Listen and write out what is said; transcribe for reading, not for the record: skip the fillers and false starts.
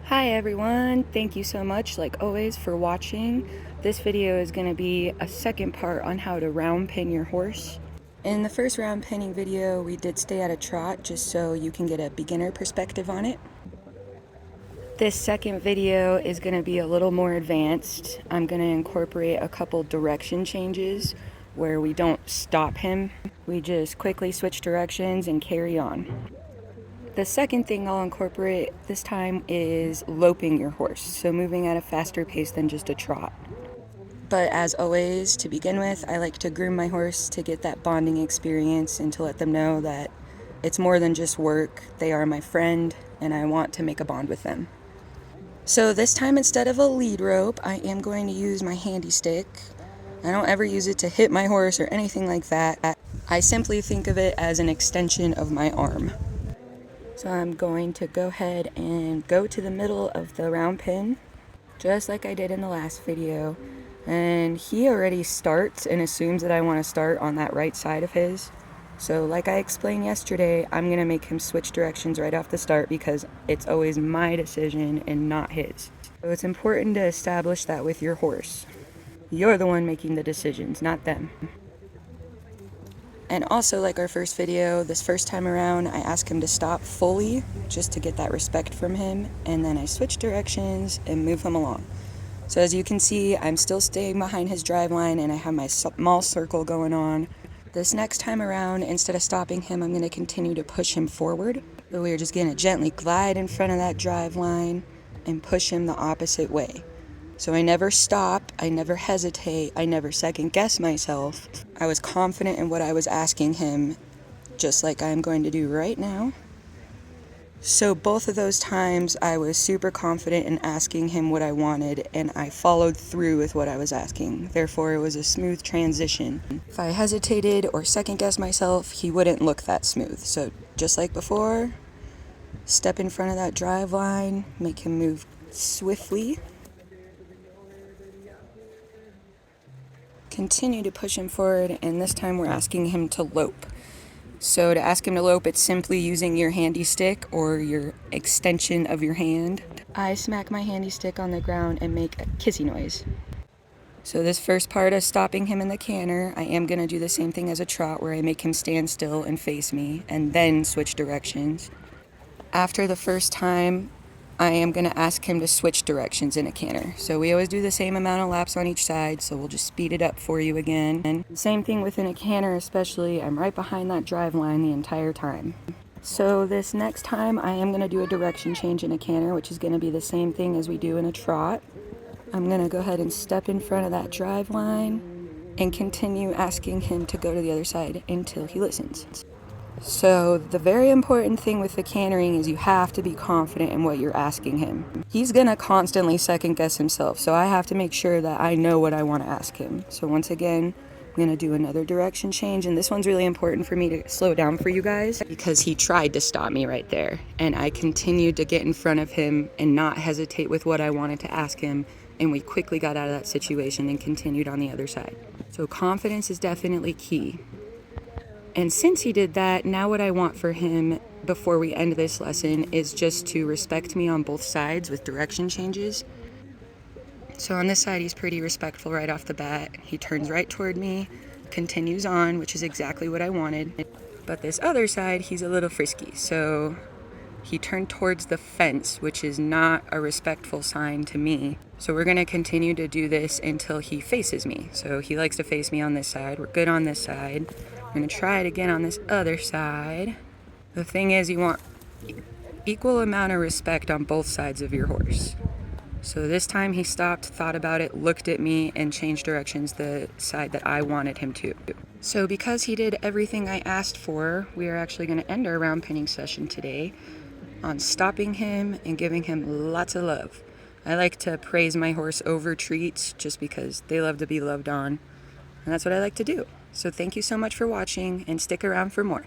Hi everyone, thank you so much like always for watching. This video is going to be a second part on how to round pin your horse. In the first round pinning video we did stay at a trot just so you can get a beginner perspective on it. This second video is going to be a little more advanced. I'm going to incorporate a couple direction changes where we don't stop him. We just quickly switch directions and carry on. The second thing I'll incorporate this time is loping your horse, so moving at a faster pace than just a trot. But as always, to begin with, I like to groom my horse to get that bonding experience and to let them know that it's more than just work. They are my friend and I want to make a bond with them. So this time, instead of a lead rope, I am going to use my handy stick. I don't ever use it to hit my horse or anything like that. I simply think of it as an extension of my arm. So I'm going to go ahead and go to the middle of the round pin, just like I did in the last video. And he already starts and assumes that I want to start on that right side of his. So like I explained yesterday, I'm going to make him switch directions right off the start because it's always my decision and not his. So it's important to establish that with your horse. You're the one making the decisions, not them. And also, like our first video, this first time around, I ask him to stop fully just to get that respect from him, and then I switch directions and move him along. So as you can see, I'm still staying behind his drive line and I have my small circle going on. This next time around, instead of stopping him, I'm going to continue to push him forward. So we're just going to gently glide in front of that drive line and push him the opposite way. So I never stop, I never hesitate, I never second guess myself. I was confident in what I was asking him, just like I'm going to do right now. So both of those times I was super confident in asking him what I wanted, and I followed through with what I was asking. Therefore, it was a smooth transition. If I hesitated or second guessed myself, he wouldn't look that smooth. So just like before, step in front of that drive line, make him move swiftly. Continue to push him forward, and this time we're asking him to lope. So to ask him to lope, it's simply using your handy stick or your extension of your hand. I smack my handy stick on the ground and make a kissy noise. So this first part of stopping him in the canter, I am going to do the same thing as a trot where I make him stand still and face me and then switch directions. After the first time, I am going to ask him to switch directions in a canter. So we always do the same amount of laps on each side, so we'll just speed it up for you again. And same thing within a canter especially, I'm right behind that drive line the entire time. So this next time I am going to do a direction change in a canter, which is going to be the same thing as we do in a trot. I'm going to go ahead and step in front of that drive line and continue asking him to go to the other side until he listens. So the very important thing with the cantering is you have to be confident in what you're asking him. He's gonna constantly second guess himself, so I have to make sure that I know what I want to ask him. So once again, I'm gonna do another direction change, and this one's really important for me to slow down for you guys because he tried to stop me right there, and I continued to get in front of him and not hesitate with what I wanted to ask him, and we quickly got out of that situation and continued on the other side. So confidence is definitely key. And since he did that, now what I want for him before we end this lesson is just to respect me on both sides with direction changes. So on this side, he's pretty respectful right off the bat. He turns right toward me, continues on, which is exactly what I wanted. But this other side, he's a little frisky. So he turned towards the fence, which is not a respectful sign to me. So we're going to continue to do this until he faces me. So he likes to face me on this side. We're good on this side. I'm going to try it again on this other side. The thing is, you want equal amount of respect on both sides of your horse. So this time he stopped, thought about it, looked at me, and changed directions the side that I wanted him to. So because he did everything I asked for, we are actually going to end our round pinning session today on stopping him and giving him lots of love. I like to praise my horse over treats just because they love to be loved on, and that's what I like to do. So thank you so much for watching, and stick around for more.